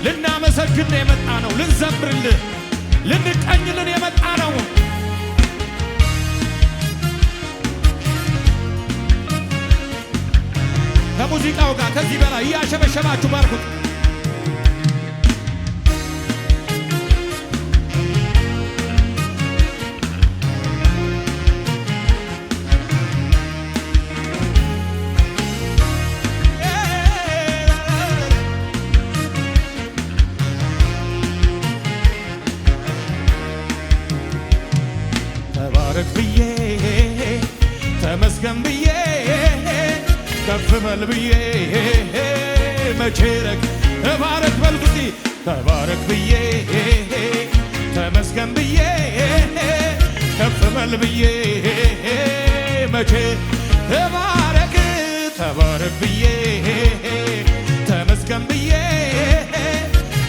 ልናመሰግን የመጣ ነው። ልንዘምርልህ ልንቀኝልን የመጣ ነው። ከሙዚቃው ጋር ከዚህ በላይ እያሸበሸባችሁ ባርኩት። ተባረክ ብዬ ተመስገን ብዬ ከፍ በል ብዬ መቼረክ ተባረክ በልኩቲ ተባረክ ብዬ ተመስገን ብዬ ከፍ በል ብዬ መቼ ተባረክ ተባረክ ብዬ ተመስገን ብዬ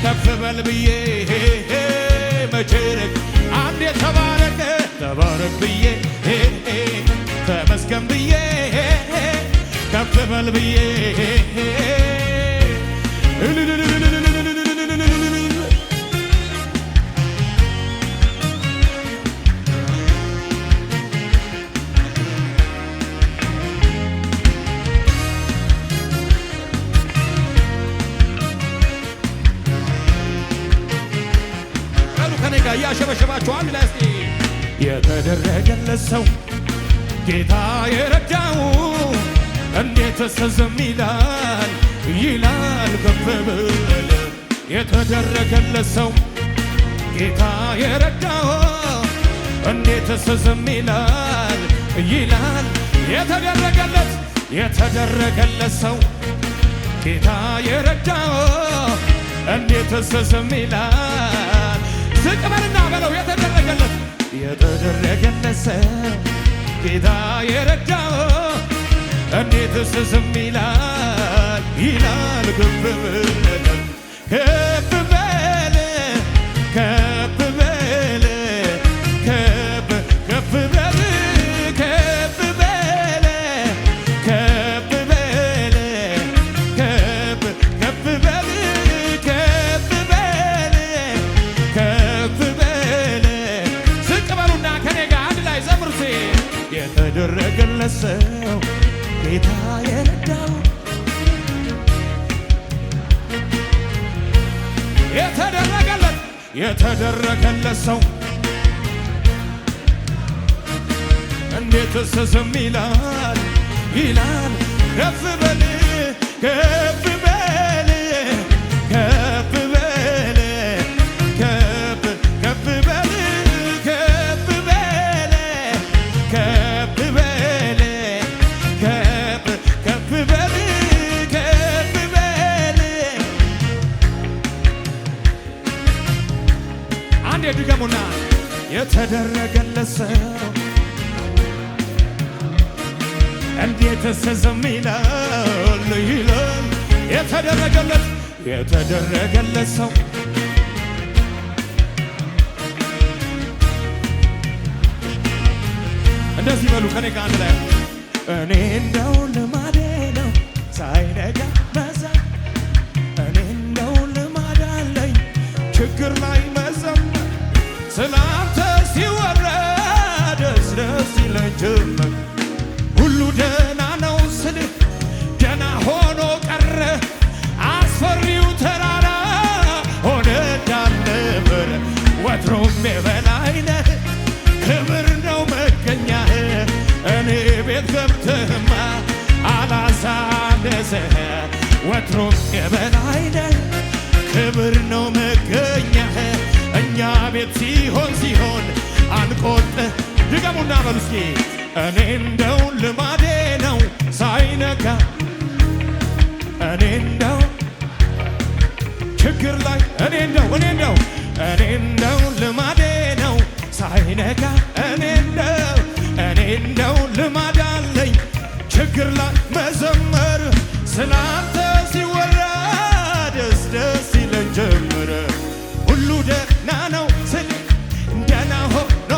ከፍ በል ብዬ መቼረክ አንዴ ተባረክ ተባረክ ብዬ ተመስገን ብዬ ከፍ በል ብዬ ከኔ ጋር እያሸበሸባችሁ አንድ ላይ እስቲ የተደረገለት ሰው ጌታ የረዳው እንዴት ዝም ይላል ይላል ከፍ በል የተደረገለት ሰው ጌታ የረዳው እንዴት ዝም ይላል ይላል የተደረገለት ሰው ጌታ የረዳው እንዴት ዝም ይላል ዝቅ በልና በለው የተደረገለት ሰው ጌታ የረዳው እንዴት ዝም ይላል ይላል ከፍ በል ከፍ በል ከፍ በል ከፍ በል ከፍ በል ከፍ በል ከፍ በል ከፍ በል ከፍ በል ዝቅ በሉና ከኔ ጋር አንድ ላይ ዘምሩት የተደረገለት ሰው ጌታ የረዳው የተደረገለት ሰው እንዴት ዝም ይላል ይላል ከፍ በል ከፍ በል ከፍ በል ከፍ በል ከፍ በል ከፍ በል ከፍ በል ከፍ በል አንዴ ድገሙና የተደረገለት ሰው እንዴት ዝም ይላል ይላል የተደረገለት ሰው እንደዚህ በሉ ከኔ ጋር አንድ ላይ እኔ እንደው ልማዴ ነው ሳይነጋ መዘም እኔ እንደው ልማድ አለኝ ችግር ላይ መዘመር ስላንተ ሲወራ ደስ ደስ ይለኝ ጀመር ሁሉ ደህና ነው ስልህ ደህና ሆኖ ቀረ አስፈሪው ተራራ ሆነ እንዳልነበረ ወትሮም የበላይ ነህ ክብር ነው መገኛህ እኔ ቤት ገብተህማ አላሳነሰህ ወትሮም የበላይ ነህ ክብር ነው መገኛህ እኛ ቤት ሲሆን አንቆጥ ድገሙና በሉ እስኪ እኔ እንደው ልማዴ ነው ሳይነጋ እኔ እንደው ችግር ላይ እኔ እንደው ልማዴ ነው ሳይነጋ እኔ እንደው ልማድ አለኝ ችግር ላይ መዘመር ስላንተ ሲወራ ደስ ደስ ይለኝ ጀመረ ሁሉ ደህና ነው ስል ደህና ሆኖ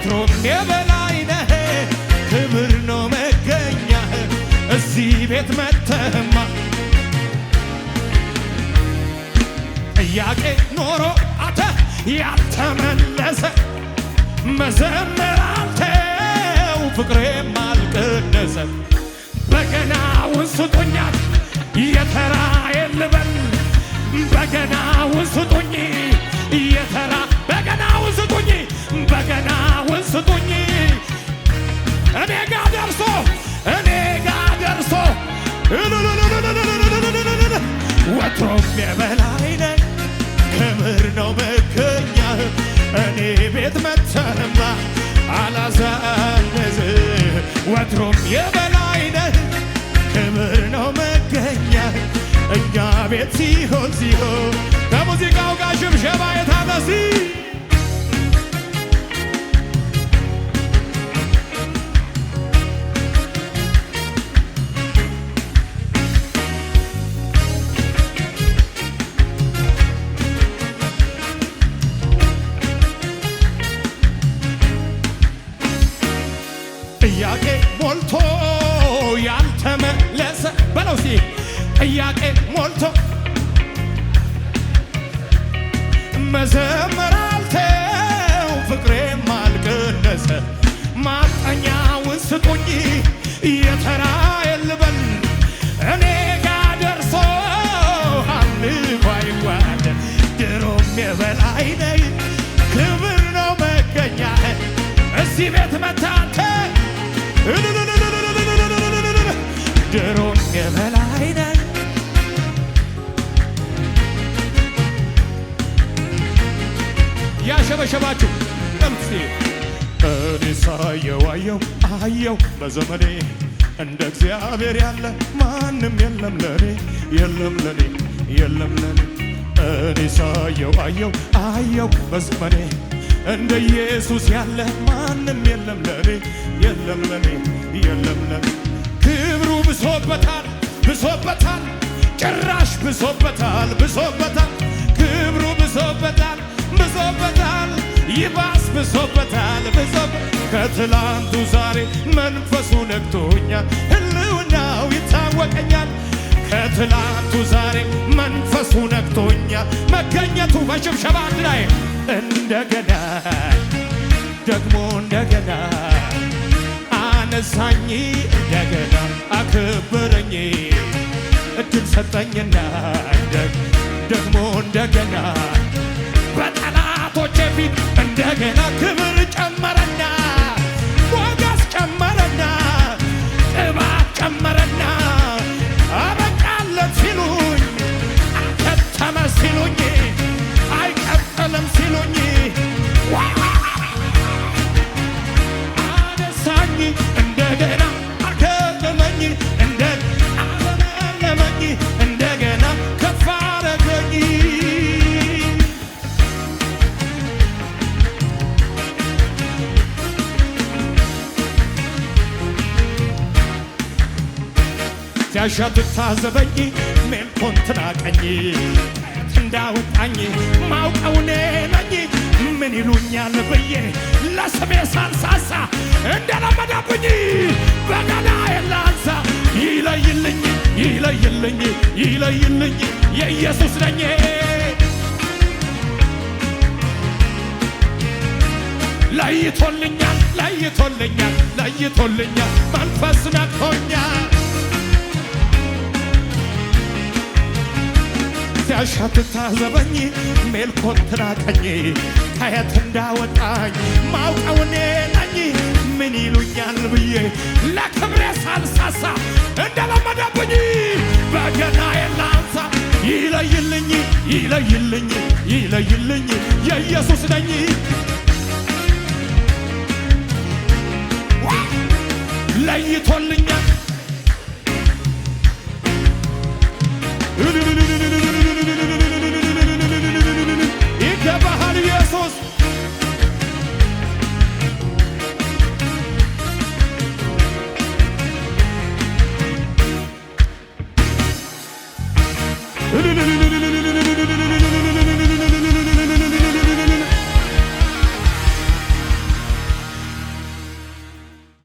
ወትሮም የበላይ ነህ ክብር ነው መገኛህ እዚህ ቤት መተህማ ጥያቄ ኖሮ አተ ያልተመለሰ መዘመር አንተው ፍቅሬም አልቀነሰ በገናውን ስጡኛት የተራዬን ልበል በገናውን ስጡኝ የተራ በገናውን ስጡኝ በገናውን ስጡኝ እኔ ጋ ደርሶ ወትሮም የበላይ ነህ ክብር ነው መገኛህ እኔ ቤት መተህማ አላሳንስ ወትሮም የበላይ ነህ ክብር ነው መገኛህ እኛ ቤት ሲሆን ከሙዚቃው ጋር ሽብሸባ የታነሲ ጥያቄ ሞልቶ ያልተመለሰ በለው እስቲ ጥያቄ ሞልቶ መዘመር አልተው ፍቅሬም አልቀነሰ ማጠኛውን ስጡኝ የተራዬን ልበል እኔ ጋ ደርሶ አምልኮ አይዋደድ ድሮም የበላይ ነህ ክብር ነው መገኛህ እዚህ ቤት መታንተ ድሮም የበላይ ነህ ያሸበሸባችሁ እምሲ እኔ ሳየው አየው በዘመኔ እንደ እግዚአብሔር ያለ ማንም የለም ለኔ የለም ለኔ እኔ ሳየው አየው በዘመኔ እንደ ኢየሱስ ያለ ማንም የለም ለኔ ክብሩ ብሶበታል ጭራሽ ብሶበታል ክብሩ ብሶበታል ይባስ ብሶበታል ከትላንቱ ዛሬ መንፈሱ ነክቶኛል ህልውናው ይታወቀኛል ከትላንቱ ዛሬ መንፈሱ ነክቶኛል መገኘቱ በሽብሸባ አንድ ላይ እንደገና ደግሞ እንደገና አነሳኝ እንደገና አክብረኝ እድል ሰጠኝና ደግሞ እንደገና በጠላቶቼ ፊት እንደገና ክብር ጨመረና ሞገስ ጨመረና ቅባት ጨመረና አበቃለት ሲሉኝ አከተመ ሲሉኝ አይቀጥልም ሲሉኝ አነሳኝ እንደገና አከተመኝ አለመኝ እንደገና ከፍ አረገኝ ሲያሻት ታዘበኝ ሜልኮን ትናቀኝ እንዳወጣኝ ማውቀው እኔ ነኝ ምን ይሉኛል ብዬ ለስሜ ሳልሳሳ እንደለመደብኝ በገናዬን ላንሳ ይለይልኝ የኢየሱስ ነኝ ለይቶልኛል መንፈስ ነክቶኛል ሲያሻት ታዘበኝ ሜልኮን ትናቀኝ ከየት እንዳወጣኝ ማውቀው እኔ ነኝ ምን ይሉኛል ብዬ ለክብሬ ሳልሳሳ እንደለመደብኝ በገናዬን ላንሳ ይለይልኝ የኢየሱስ ነኝ ለይቶልኛል ይገባሃል ኢየሱስ